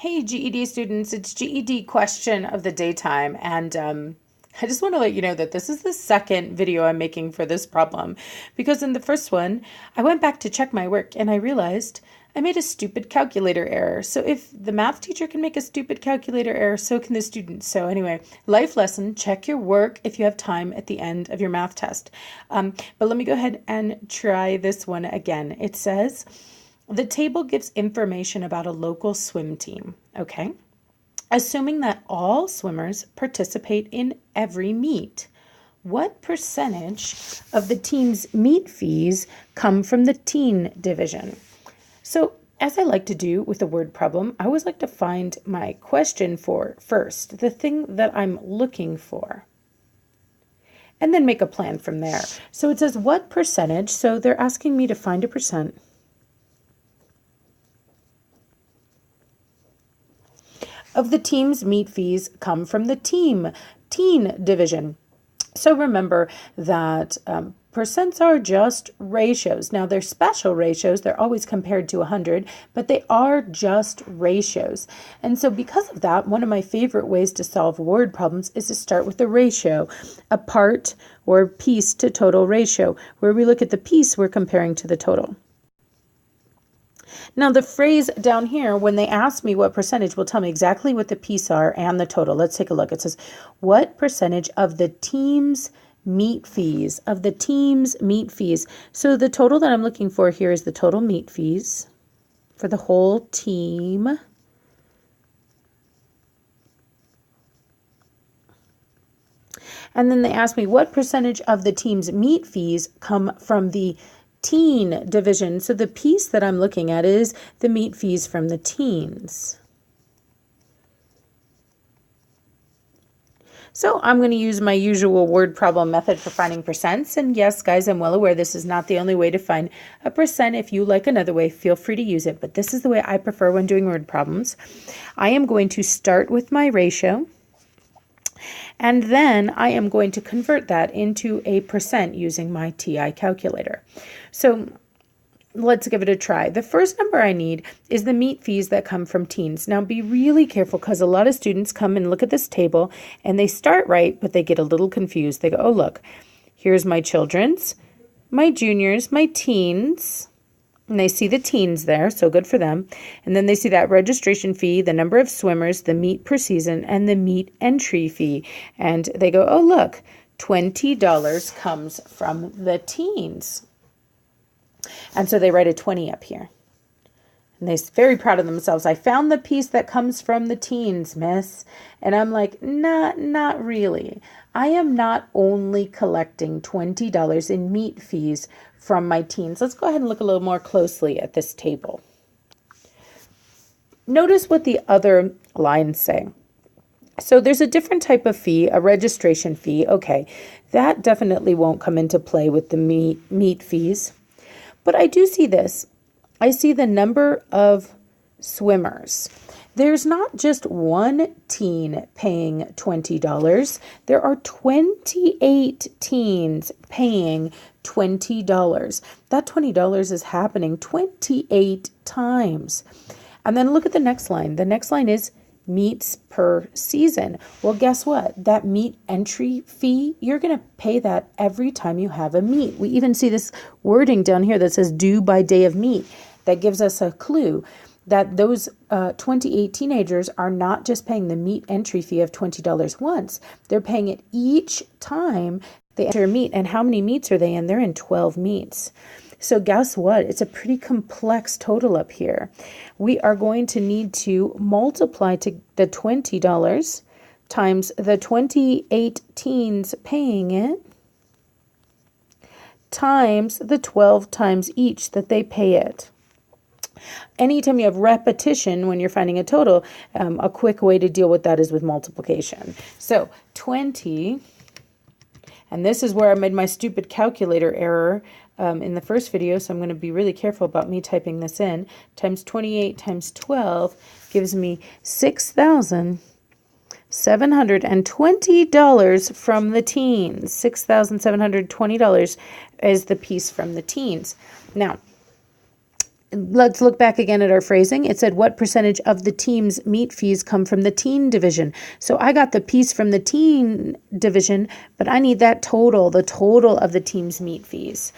Hey GED students, it's GED question of the daytime, and I just want to let you know that this is the second video I'm making for this problem, because in the first one I went back to check my work and I realized I made a stupid calculator error. So if the math teacher can make a stupid calculator error, so can the students. So anyway, life lesson, check your work if you have time at the end of your math test. But let me go ahead and try this one again. It says, the table gives information about a local swim team, okay? Assuming that all swimmers participate in every meet, what percentage of the team's meet fees come from the teen division? So, as I like to do with a word problem, I always like to find my question for first, the thing that I'm looking for, and then make a plan from there. So it says what percentage, so they're asking me to find a percent of the team's meet fees come from the teen division. So remember that percents are just ratios. Now they're special ratios. They're always compared to 100, but they are just ratios. And so because of that, one of my favorite ways to solve word problems is to start with a ratio, a part or piece to total ratio, where we look at the piece we're comparing to the total. Now the phrase down here, when they ask me what percentage, will tell me exactly what the piece are and the total. Let's take a look. It says, what percentage of the team's meet fees, So the total that I'm looking for here is the total meet fees for the whole team. And then they ask me what percentage of the team's meet fees come from the teen division. So the piece that I'm looking at is the meet fees from the teens. So I'm going to use my usual word problem method for finding percents. And yes, guys, I'm well aware this is not the only way to find a percent. If you like another way, feel free to use it. But this is the way I prefer when doing word problems. I am going to start with my ratio. And then I am going to convert that into a percent using my TI calculator. So let's give it a try. The first number I need is the meet fees that come from teens. Now be really careful, because a lot of students come and look at this table and they start right, but they get a little confused. They go, oh, look, here's my children's, my juniors, my teens. And they see the teens there, so good for them. And then they see that registration fee, the number of swimmers, the meet per season, and the meet entry fee. And they go, oh, look, $20 comes from the teens. And so they write a 20 up here. And they're very proud of themselves. I found the piece that comes from the teens, miss. And I'm like, not really. I am not only collecting $20 in meet fees from my teens. Let's go ahead and look a little more closely at this table. Notice what the other lines say. So there's a different type of fee, a registration fee. Okay, that definitely won't come into play with the meet fees. But I do see this. I see the number of swimmers. There's not just one teen paying $20. There are 28 teens paying $20. That $20 is happening 28 times. And then look at the next line. The next line is meets per season. Well, guess what? That meet entry fee, you're going to pay that every time you have a meet. We even see this wording down here that says due by day of meet. That gives us a clue that those 28 teenagers are not just paying the meet entry fee of $20 once. They're paying it each time they enter a meet. And how many meets are they in? They're in 12 meets. So guess what? It's a pretty complex total up here. We are going to need to multiply to the $20 times the 28 teens paying it times the 12 times each that they pay it. Anytime you have repetition when you're finding a total, a quick way to deal with that is with multiplication. So 20, and this is where I made my stupid calculator error in the first video, so I'm going to be really careful about me typing this in, times 28 times 12 gives me $6,720 from the teens. $6,720 is the piece from the teens. Now, let's look back again at our phrasing. It said, what percentage of the team's meet fees come from the teen division? So I got the piece from the teen division, but I need that total, the total of the team's meet fees.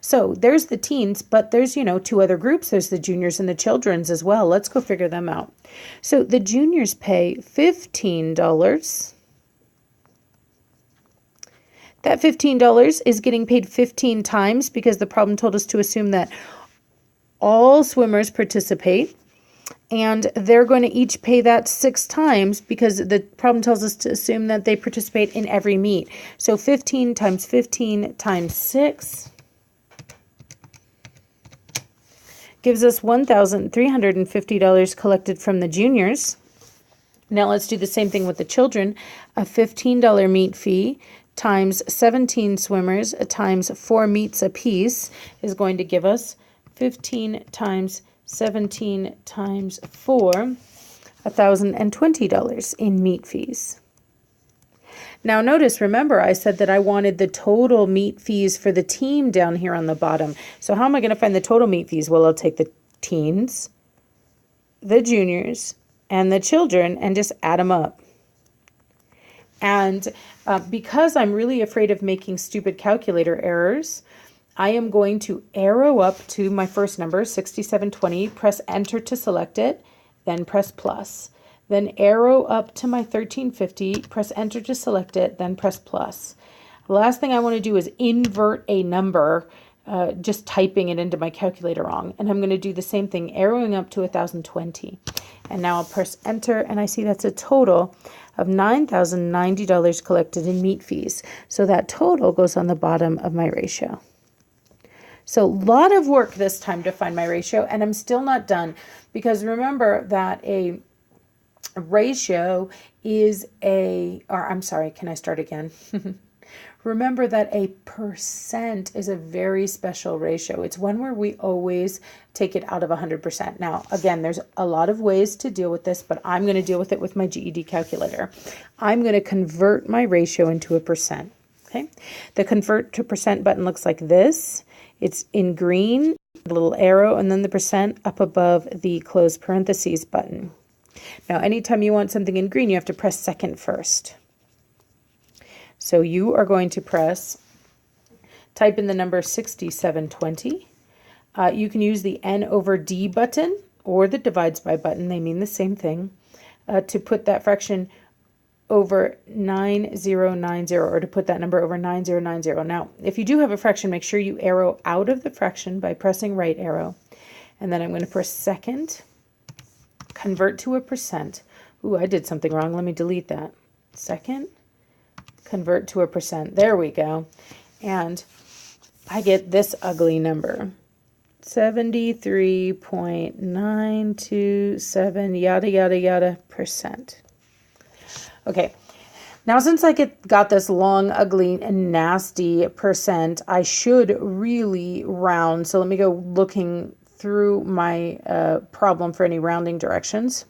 So there's the teens, but there's, two other groups. There's the juniors and the children's as well. Let's go figure them out. So the juniors pay $15. That $15 is getting paid 15 times because the problem told us to assume that all swimmers participate, and they're going to each pay that 6 times because the problem tells us to assume that they participate in every meet. So 15 times 15 times 6 gives us $1,350 collected from the juniors. Now let's do the same thing with the children. A $15 meet fee times 17 swimmers times 4 meets apiece is going to give us 15 times 17 times 4, $1,020 in meet fees. Now notice, remember, I said that I wanted the total meet fees for the team down here on the bottom. So how am I going to find the total meet fees? Well, I'll take the teens, the juniors, and the children and just add them up. And because I'm really afraid of making stupid calculator errors, I am going to arrow up to my first number, 6720, press enter to select it, then press plus. Then arrow up to my 1350, press enter to select it, then press plus. The last thing I want to do is invert a number, just typing it into my calculator wrong. And I'm going to do the same thing, arrowing up to 1020. And now I'll press enter, and I see that's a total of $9,090 collected in meet fees. So that total goes on the bottom of my ratio. So a lot of work this time to find my ratio, and I'm still not done because remember that a ratio is can I start again? Remember that a percent is a very special ratio. It's one where we always take it out of 100%. Now, again, there's a lot of ways to deal with this, but I'm going to deal with it with my GED calculator. I'm going to convert my ratio into a percent. Okay, the convert to percent button looks like this. It's in green, the little arrow, and then the percent up above the close parentheses button. Now, anytime you want something in green, you have to press second first. So you are going to type in the number 6720. You can use the N over D button or the divides by button. They mean the same thing. To put that fraction over 9090, or to put that number over 9090. Now, if you do have a fraction, make sure you arrow out of the fraction by pressing right arrow. And then I'm going to press second, convert to a percent. Ooh, I did something wrong. Let me delete that. Second, convert to a percent. There we go. And I get this ugly number. 73.927 yada yada yada percent. Okay, now since I got this long, ugly, and nasty percent, I should really round. So let me go looking through my problem for any rounding directions.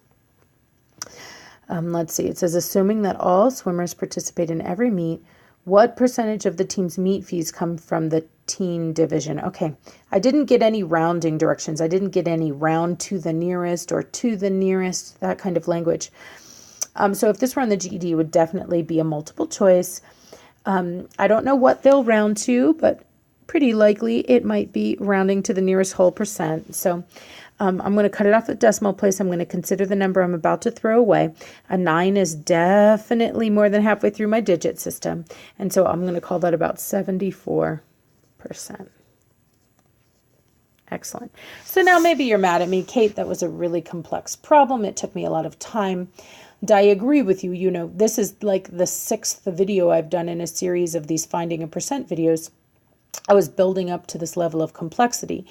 Let's see. It says, assuming that all swimmers participate in every meet, what percentage of the team's meet fees come from the teen division? Okay, I didn't get any rounding directions. I didn't get any round to the nearest or to the nearest, that kind of language. So if this were on the GED, it would definitely be a multiple choice. I don't know what they'll round to, but pretty likely it might be rounding to the nearest whole percent. So I'm going to cut it off at decimal place. I'm going to consider the number I'm about to throw away. A 9 is definitely more than halfway through my digit system. And so I'm going to call that about 74%. Excellent. So now maybe you're mad at me, Kate, that was a really complex problem. It took me a lot of time. And I agree with you. You know, this is like the 6th video I've done in a series of these finding a percent videos. I was building up to this level of complexity.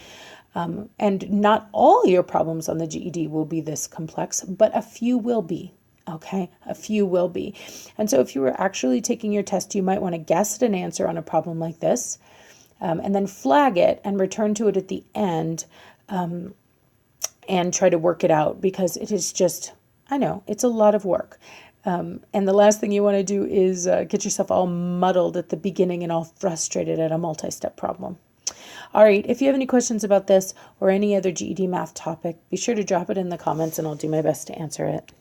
And not all your problems on the GED will be this complex, but a few will be. Okay, a few will be. And so if you were actually taking your test, you might want to guess at an answer on a problem like this, and then flag it and return to it at the end, and try to work it out, because it is just, I know, it's a lot of work. And the last thing you want to do is get yourself all muddled at the beginning and all frustrated at a multi-step problem. All right, if you have any questions about this or any other GED math topic, be sure to drop it in the comments and I'll do my best to answer it.